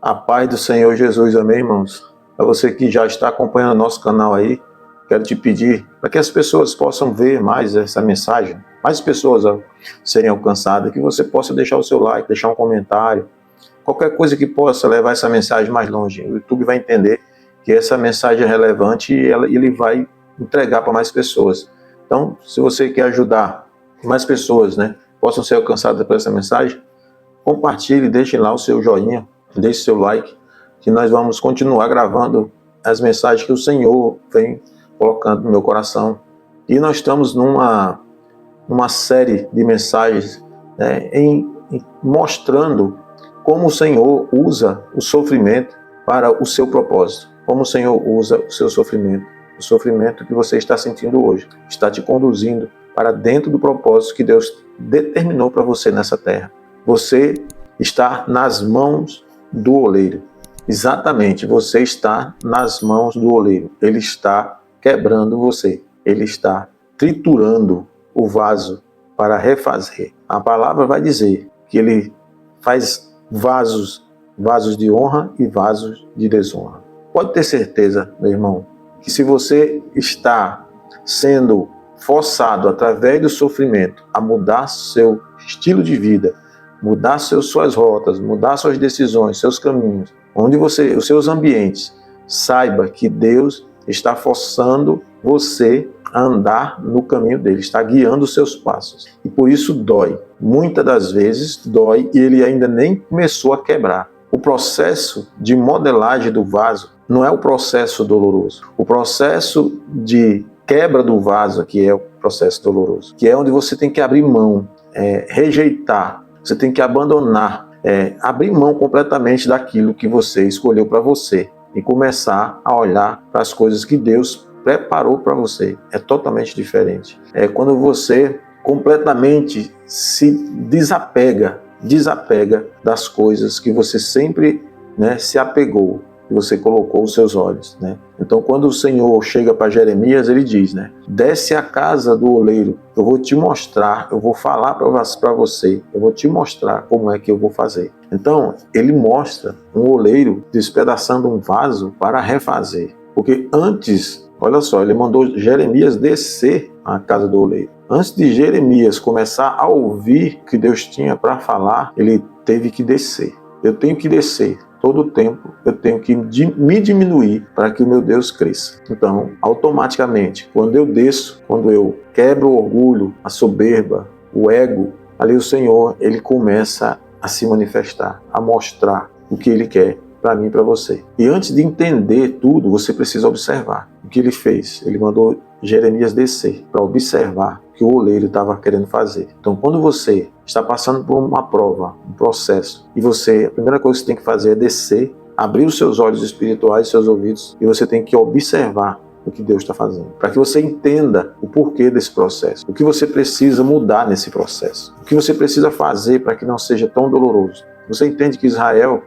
A paz do Senhor Jesus, amém, irmãos? Para você que já está acompanhando nosso canal aí, quero te pedir para que as pessoas possam ver mais essa mensagem, mais pessoas serem alcançadas, que você possa deixar o seu like, deixar um comentário, qualquer coisa que possa levar essa mensagem mais longe. O YouTube vai entender que essa mensagem é relevante e ele vai entregar para mais pessoas. Então, se você quer ajudar mais pessoas, né, possam ser alcançadas por essa mensagem, compartilhe, deixe lá o seu joinha, deixe seu like, que nós vamos continuar gravando as mensagens que o Senhor vem colocando no meu coração. E nós estamos numa série de mensagens, né, mostrando como o Senhor usa o sofrimento para o seu propósito. Como o Senhor usa o seu sofrimento. O sofrimento que você está sentindo hoje está te conduzindo para dentro do propósito que Deus determinou para você nessa terra. Você está nas mãos do oleiro. Exatamente, você está nas mãos do oleiro. Ele está quebrando você. Ele está triturando o vaso para refazer. A palavra vai dizer que ele faz vasos de honra e vasos de desonra. Pode ter certeza, meu irmão, que se você está sendo forçado através do sofrimento a mudar seu estilo de vida, mudar suas rotas, mudar suas decisões, seus caminhos, os seus ambientes, saiba que Deus está forçando você a andar no caminho dele, está guiando os seus passos. E por isso dói. Muitas das vezes dói e ele ainda nem começou a quebrar. O processo de modelagem do vaso não é o processo doloroso. O processo de quebra do vaso que é o processo doloroso, que é onde você tem que abrir mão, rejeitar, você tem que abandonar, abrir mão completamente daquilo que você escolheu para você e começar a olhar para as coisas que Deus preparou para você. É totalmente diferente. É quando você completamente se desapega das coisas que você sempre, né, se apegou, que você colocou os seus olhos, né? Então, quando o Senhor chega para Jeremias, ele diz, né, desce à casa do oleiro, eu vou te mostrar, eu vou falar para você, eu vou te mostrar como é que eu vou fazer. Então, ele mostra um oleiro despedaçando um vaso para refazer, porque antes, olha só, ele mandou Jeremias descer à casa do oleiro. Antes de Jeremias começar a ouvir o que Deus tinha para falar, ele teve que descer. Eu tenho que descer. Todo o tempo eu tenho que me diminuir para que o meu Deus cresça. Então, automaticamente, quando eu desço, quando eu quebro o orgulho, a soberba, o ego, ali o Senhor, ele começa a se manifestar, a mostrar o que ele quer para mim e para você. E antes de entender tudo, você precisa observar o que ele fez. Ele mandou Jeremias descer para observar o que o oleiro estava querendo fazer. Então, quando você está passando por uma prova, um processo, e a primeira coisa que você tem que fazer é descer, abrir os seus olhos espirituais, seus ouvidos, e você tem que observar o que Deus está fazendo, para que você entenda o porquê desse processo, o que você precisa mudar nesse processo, o que você precisa fazer para que não seja tão doloroso. Você entende que Israel,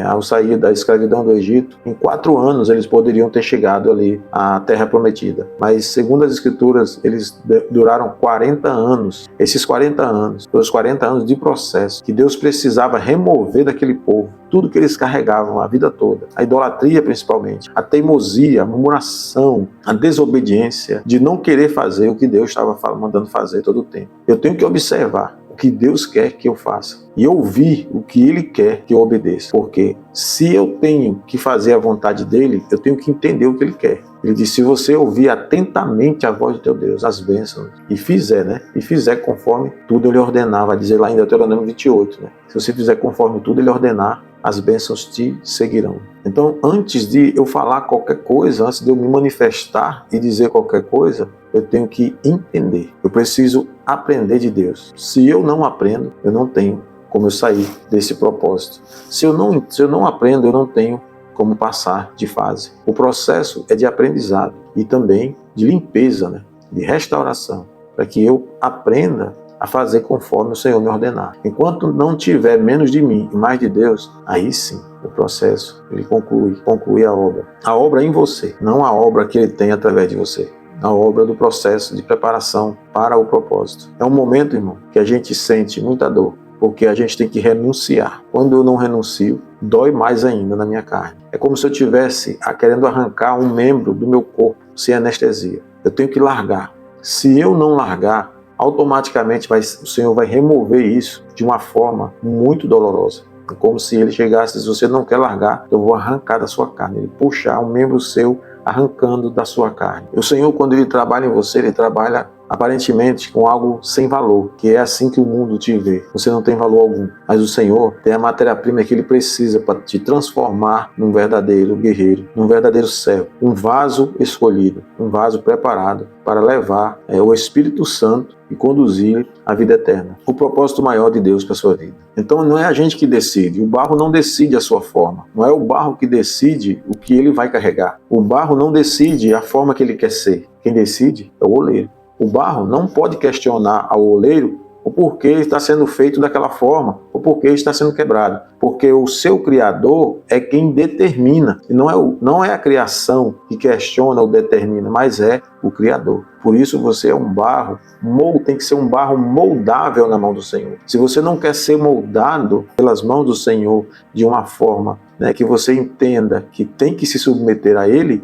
ao sair da escravidão do Egito, em 4 anos eles poderiam ter chegado ali à Terra Prometida. Mas, segundo as Escrituras, eles duraram 40 anos. Esses 40 anos, foram os 40 anos de processo que Deus precisava remover daquele povo. Tudo que eles carregavam a vida toda, a idolatria principalmente, a teimosia, a murmuração, a desobediência, de não querer fazer o que Deus estava mandando fazer todo o tempo. Eu tenho que observar o que Deus quer que eu faça e ouvir o que Ele quer que eu obedeça. Porque se eu tenho que fazer a vontade dEle, eu tenho que entender o que Ele quer. Ele diz, se você ouvir atentamente a voz do teu Deus, as bênçãos, e fizer conforme tudo Ele ordenar, vai dizer lá em Deuteronômio 28, né? Se você fizer conforme tudo Ele ordenar, as bênçãos te seguirão. Então, antes de eu falar qualquer coisa, antes de eu me manifestar e dizer qualquer coisa, eu tenho que entender. Eu preciso aprender de Deus. Se eu não aprendo, eu não tenho como eu sair desse propósito. Se eu não aprendo, eu não tenho como passar de fase. O processo é de aprendizado e também de limpeza, né? De restauração, para que eu aprenda a fazer conforme o Senhor me ordenar. Enquanto não tiver menos de mim e mais de Deus, aí sim o processo ele conclui a obra. A obra em você, não a obra que Ele tem através de você. A obra do processo de preparação para o propósito. É um momento, irmão, que a gente sente muita dor. porque a gente tem que renunciar. Quando eu não renuncio, dói mais ainda na minha carne. É como se eu estivesse querendo arrancar um membro do meu corpo sem anestesia. Eu tenho que largar. Se eu não largar, automaticamente o Senhor vai remover isso de uma forma muito dolorosa. É como se ele chegasse, se você não quer largar, eu vou arrancar da sua carne. Ele puxar um membro seu, arrancando da sua carne. O Senhor, quando Ele trabalha em você, Ele trabalha aparentemente com algo sem valor, que é assim que o mundo te vê. Você não tem valor algum, mas o Senhor tem a matéria-prima que Ele precisa para te transformar num verdadeiro guerreiro, num verdadeiro servo, um vaso escolhido, um vaso preparado para levar o Espírito Santo e conduzir a vida eterna. O propósito maior de Deus para a sua vida. Então não é a gente que decide, o barro não decide a sua forma, não é o barro que decide o que ele vai carregar. O barro não decide a forma que ele quer ser. Quem decide é o oleiro. O barro não pode questionar ao oleiro o porquê está sendo feito daquela forma, o porquê está sendo quebrado. Porque o seu Criador é quem determina. E não é a criação que questiona ou determina, mas é o Criador. Por isso você é um barro, tem que ser um barro moldável na mão do Senhor. Se você não quer ser moldado pelas mãos do Senhor de uma forma que você entenda que tem que se submeter a Ele,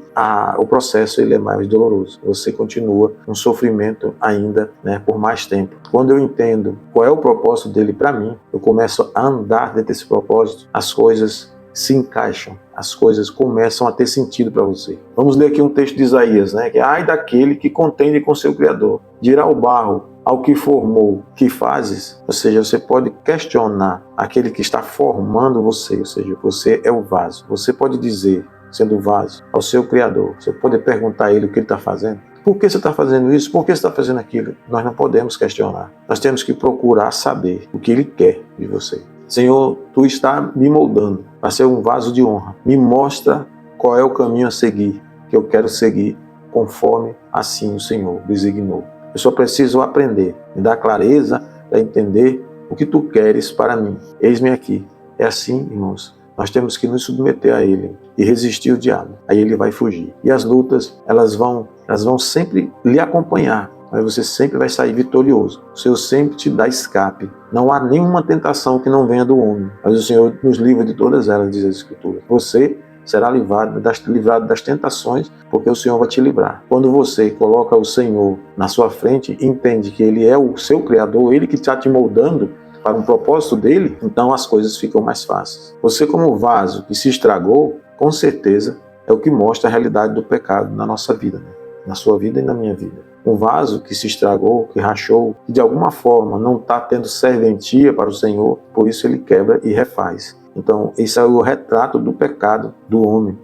o processo ele é mais doloroso. Você continua um sofrimento ainda por mais tempo. Quando eu entendo qual é o propósito dele para mim, eu começo a andar dentro desse propósito, as coisas se encaixam, as coisas começam a ter sentido para você. Vamos ler aqui um texto de Isaías, que é: ai daquele que contende com seu Criador, dirá o barro ao que formou, que fazes? Ou seja, você pode questionar aquele que está formando você, ou seja, você é o vaso. Você pode dizer, sendo o vaso, ao seu Criador, você pode perguntar a ele o que ele está fazendo. Por que você está fazendo isso? Por que você está fazendo aquilo? Nós não podemos questionar. Nós temos que procurar saber o que ele quer de você. Senhor, tu está me moldando para ser um vaso de honra. Me mostra qual é o caminho a seguir, que eu quero seguir conforme assim o Senhor designou. Eu só preciso aprender, me dar clareza para entender o que tu queres para mim. Eis-me aqui. É assim, irmãos. Nós temos que nos submeter a Ele e resistir o diabo. Aí ele vai fugir. E as lutas, elas vão sempre lhe acompanhar. Mas você sempre vai sair vitorioso. O Senhor sempre te dá escape. Não há nenhuma tentação que não venha do homem. Mas o Senhor nos livra de todas elas, diz a Escritura. Você será livrado das tentações, porque o Senhor vai te livrar. Quando você coloca o Senhor na sua frente, entende que Ele é o seu Criador, Ele que está te moldando para um propósito dele, então as coisas ficam mais fáceis. Você, como vaso que se estragou, com certeza é o que mostra a realidade do pecado na nossa vida, na sua vida e na minha vida. Um vaso que se estragou, que rachou, que de alguma forma não está tendo serventia para o Senhor, por isso ele quebra e refaz. Então, esse é o retrato do pecado do homem,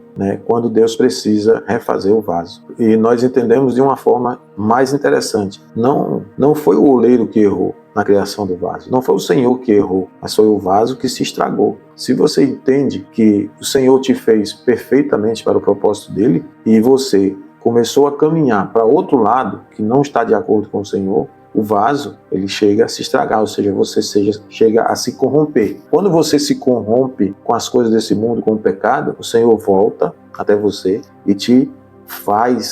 quando Deus precisa refazer o vaso. E nós entendemos de uma forma mais interessante. Não foi o oleiro que errou na criação do vaso. Não foi o Senhor que errou, mas foi o vaso que se estragou. Se você entende que o Senhor te fez perfeitamente para o propósito dele e você começou a caminhar para outro lado que não está de acordo com o Senhor, o vaso ele chega a se estragar, ou seja, você chega a se corromper. Quando você se corrompe com as coisas desse mundo, com o pecado, o Senhor volta até você e te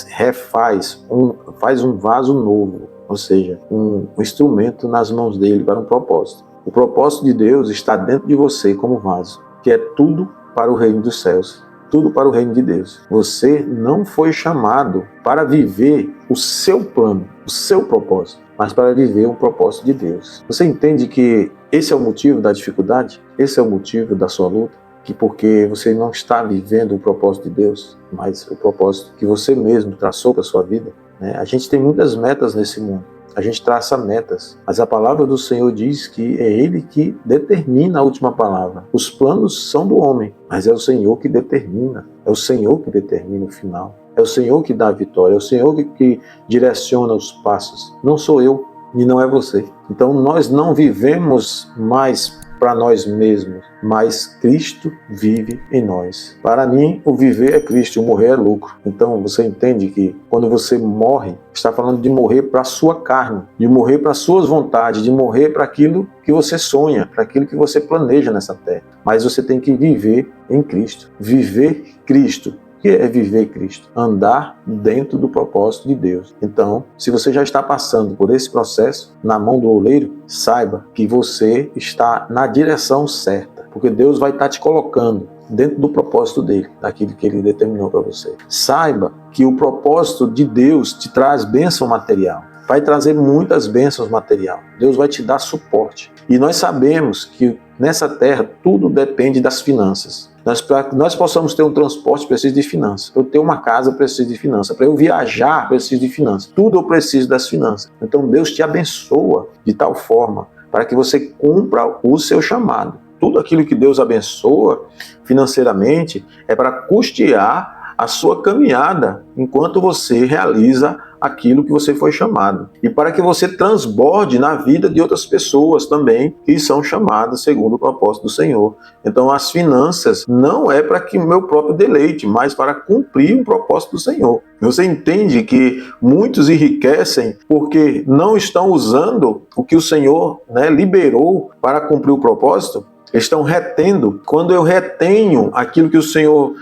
refaz um vaso novo, ou seja, um instrumento nas mãos dele para um propósito. O propósito de Deus está dentro de você como vaso, que é tudo para o reino dos céus. Tudo para o reino de Deus. Você não foi chamado para viver o seu plano, o seu propósito, mas para viver um propósito de Deus. Você entende que esse é o motivo da dificuldade? Esse é o motivo da sua luta? Que porque você não está vivendo o propósito de Deus, mas o propósito que você mesmo traçou para a sua vida? A gente tem muitas metas nesse mundo. A gente traça metas, mas a palavra do Senhor diz que é Ele que determina a última palavra. Os planos são do homem, mas é o Senhor que determina. É o Senhor que determina o final. É o Senhor que dá a vitória. É o Senhor que direciona os passos. Não sou eu e não é você. Então nós não vivemos mais para nós mesmos, mas Cristo vive em nós. Para mim, o viver é Cristo, o morrer é lucro. Então você entende que quando você morre, está falando de morrer para a sua carne, de morrer para as suas vontades, de morrer para aquilo que você sonha, para aquilo que você planeja nessa terra. Mas você tem que viver em Cristo. Viver Cristo O que é viver Cristo? Andar dentro do propósito de Deus. Então, se você já está passando por esse processo, na mão do oleiro, saiba que você está na direção certa, porque Deus vai estar te colocando dentro do propósito dele, daquilo que ele determinou para você. Saiba que o propósito de Deus te traz bênção material. Vai trazer muitas bênçãos material. Deus vai te dar suporte. E nós sabemos que nessa terra tudo depende das finanças. Para que nós possamos ter um transporte, preciso de finanças. Para eu ter uma casa, preciso de finanças. Para eu viajar, preciso de finanças. Tudo eu preciso das finanças. Então Deus te abençoa de tal forma para que você cumpra o seu chamado. Tudo aquilo que Deus abençoa financeiramente é para custear a sua caminhada enquanto você realiza aquilo que você foi chamado. E para que você transborde na vida de outras pessoas também que são chamadas segundo o propósito do Senhor. Então as finanças não é para que o meu próprio deleite, mas para cumprir o propósito do Senhor. Você entende que muitos enriquecem porque não estão usando o que o Senhor, liberou para cumprir o propósito? Estão retendo. Quando eu retenho aquilo que o Senhor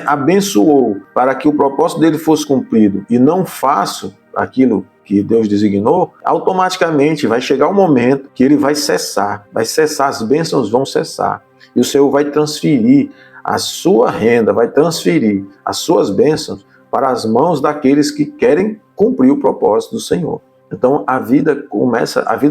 abençoou para que o propósito dele fosse cumprido e não faço aquilo que Deus designou, automaticamente vai chegar o momento que ele vai cessar, as bênçãos vão cessar e o Senhor vai transferir a sua renda, vai transferir as suas bênçãos para as mãos daqueles que querem cumprir o propósito do Senhor. Então a vida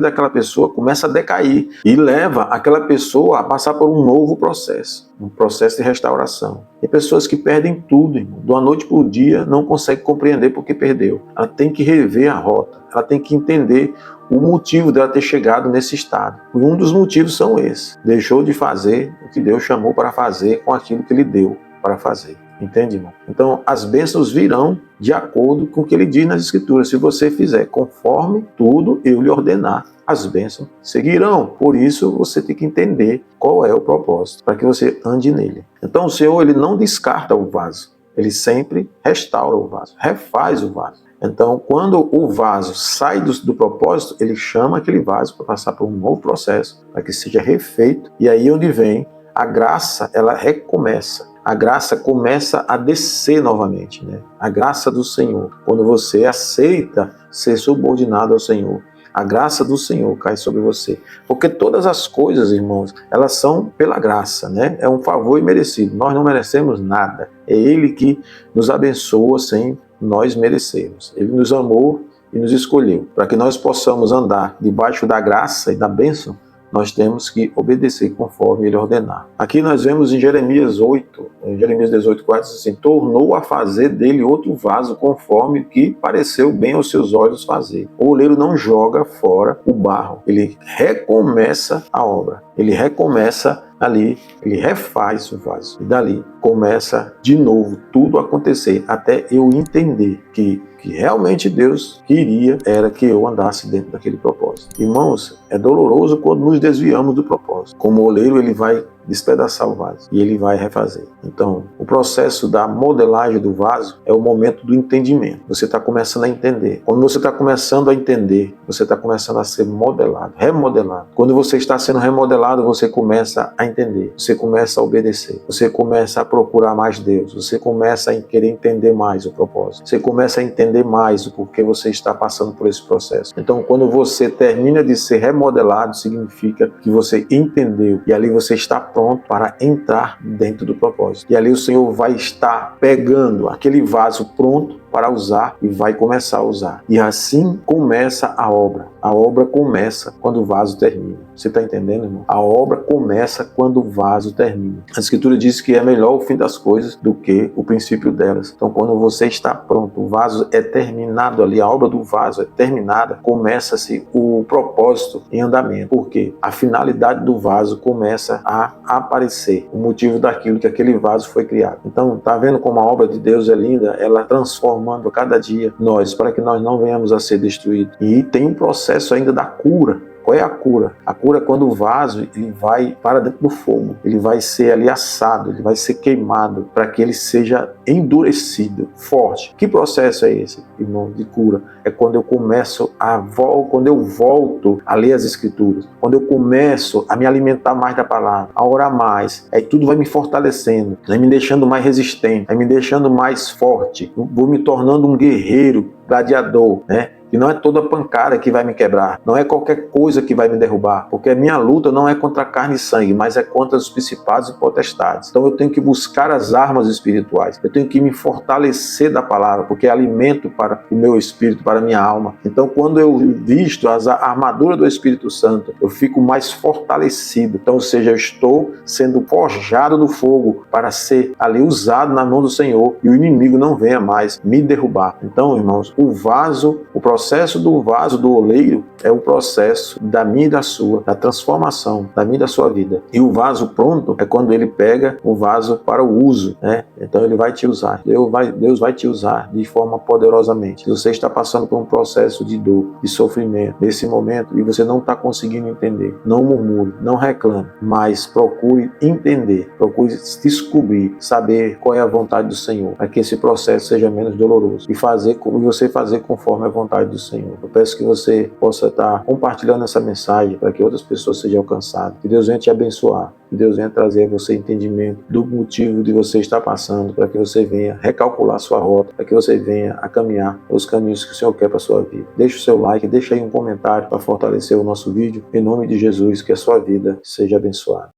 daquela pessoa começa a decair e leva aquela pessoa a passar por um novo processo, um processo de restauração. Tem pessoas que perdem tudo, irmão. De uma noite para o dia não consegue compreender por que perdeu. Ela tem que rever a rota, ela tem que entender o motivo dela ter chegado nesse estado. E um dos motivos são esses: deixou de fazer o que Deus chamou para fazer com aquilo que Ele deu para fazer. Entende, irmão? Então, as bênçãos virão de acordo com o que ele diz nas Escrituras. Se você fizer conforme tudo eu lhe ordenar, as bênçãos seguirão. Por isso, você tem que entender qual é o propósito, para que você ande nele. Então, o Senhor, ele não descarta o vaso. Ele sempre restaura o vaso, refaz o vaso. Então, quando o vaso sai do propósito, ele chama aquele vaso para passar por um novo processo, para que seja refeito. E aí onde vem a graça, ela recomeça. A graça começa a descer novamente, A graça do Senhor. Quando você aceita ser subordinado ao Senhor, a graça do Senhor cai sobre você. Porque todas as coisas, irmãos, elas são pela graça, É um favor imerecido. Nós não merecemos nada. É Ele que nos abençoa sem nós merecermos. Ele nos amou e nos escolheu. Para que nós possamos andar debaixo da graça e da bênção, nós temos que obedecer conforme ele ordenar. Aqui nós vemos em Jeremias 8, em Jeremias 18:4, diz assim: tornou a fazer dele outro vaso conforme o que pareceu bem aos seus olhos fazer. O oleiro não joga fora o barro, ele recomeça a obra, ele recomeça ali, ele refaz o vaso. E dali começa de novo tudo a acontecer, até eu entender que realmente Deus queria era que eu andasse dentro daquele propósito. Irmãos, é doloroso quando nos desviamos do propósito. Como o oleiro, ele vai despedaçar o vaso e ele vai refazer. Então, o processo da modelagem do vaso é o momento do entendimento. Você está começando a entender. Quando você está começando a entender, você está começando a ser modelado, remodelado. Quando você está sendo remodelado, você começa a entender, você começa a obedecer, você começa a procurar mais Deus, você começa a querer entender mais o propósito, você começa a entender mais o porquê você está passando por esse processo. Então, quando você termina de ser remodelado, significa que você entendeu e ali você está pronto para entrar dentro do propósito. E ali o Senhor vai estar pegando aquele vaso pronto para usar e vai começar a usar. E assim começa a obra. A obra começa quando o vaso termina. Você está entendendo, irmão? A obra começa quando o vaso termina. A Escritura diz que é melhor o fim das coisas do que o princípio delas. Então, quando você está pronto, o vaso é terminado ali, a obra do vaso é terminada, começa-se o propósito em andamento. Por quê? A finalidade do vaso começa a aparecer, o motivo daquilo que aquele vaso foi criado. Então, tá vendo como a obra de Deus é linda? Ela transformando a cada dia nós, para que nós não venhamos a ser destruídos. E tem um processo ainda da cura Qual é a cura? A cura é quando o vaso ele vai para dentro do fogo, ele vai ser ali assado, ele vai ser queimado, para que ele seja endurecido, forte. Que processo é esse, irmão, de cura? É quando eu começo quando eu volto a ler as Escrituras, quando eu começo a me alimentar mais da palavra, a orar mais, aí tudo vai me fortalecendo, vai me deixando mais resistente, vai me deixando mais forte, vou me tornando um guerreiro, gladiador, né? E não é toda pancada que vai me quebrar, não é qualquer coisa que vai me derrubar, porque a minha luta não é contra carne e sangue, mas é contra os principados e potestades. Então eu tenho que buscar as armas espirituais, eu tenho que me fortalecer da palavra, porque é alimento para o meu espírito, para a minha alma. Então quando eu visto a armadura do Espírito Santo, eu fico mais fortalecido. Então, ou seja, eu estou sendo forjado no fogo para ser ali usado na mão do Senhor e o inimigo não venha mais me derrubar. Então, irmãos, o processo do vaso do oleiro é o processo da minha e da sua, da transformação da minha e da sua vida. E o vaso pronto é quando ele pega o vaso para o uso, né? Então ele vai te usar. Deus vai te usar de forma poderosamente. Se você está passando por um processo de dor, de sofrimento nesse momento e você não está conseguindo entender, não murmure, não reclame, mas procure entender, procure descobrir, saber qual é a vontade do Senhor, para que esse processo seja menos doloroso e você fazer conforme a vontade do Senhor. Eu peço que você possa estar compartilhando essa mensagem para que outras pessoas sejam alcançadas. Que Deus venha te abençoar. Que Deus venha trazer a você entendimento do motivo de você estar passando, para que você venha recalcular sua rota, para que você venha a caminhar os caminhos que o Senhor quer para a sua vida. Deixe o seu like, deixe aí um comentário para fortalecer o nosso vídeo. Em nome de Jesus, que a sua vida seja abençoada.